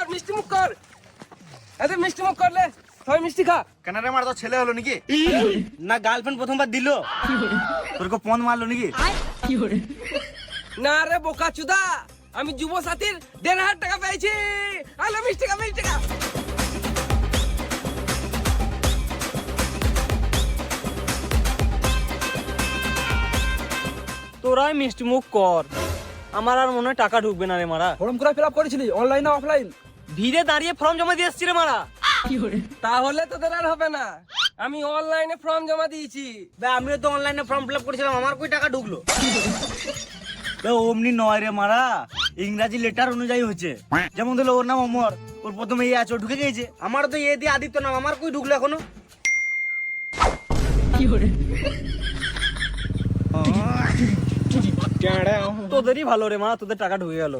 কর মিষ্টি মুখ কর। এত মিষ্টি মুখ করলে সবাই মিষ্টি খা। কেন রে মারা, তো ছেলে হলো নাকি? না গার্লফ্রেন্ড প্রথমবার দিল, তোর কো পন মারলো নাকি? না রে বোকা চুদা, আমি যুব সাথীর 1,500 টাকা পেয়েছি। আলো মিষ্টি খা মিষ্টি খা। তোরাই মিষ্টি মুখ কর, আমার আর মনে হয় টাকা ঢুকবে না রে মারা। ফর্ম করে ফিল আপ করেছিলি অনলাইন না অফলাইন? ভিড়ে দাঁড়িয়ে ফর্ম জমা দিয়ে এসছি রে মারা। তাহলে তোদের আর হবে না, আমি অনলাইনে ফর্ম জমা দিয়েছি। বে আমিও তো অনলাইনে ফর্ম ফিল আপ করেছিলাম, আমার কই টাকা ঢুকলো? বে অমনি নয় রে মারা, ইংরাজি লেটার অনুযায়ী হচ্ছে। যেমন ধরো ওর নাম অমর, ওর প্রথমে এ আছে, ও ঢুকে গেছে। আমার তো এ দিয়ে আদিত্য নাম, আমার কই ঢুকলো এখনো? তোদেরই ভালো রে মা, তোদের টাকা ঢুকে গেল।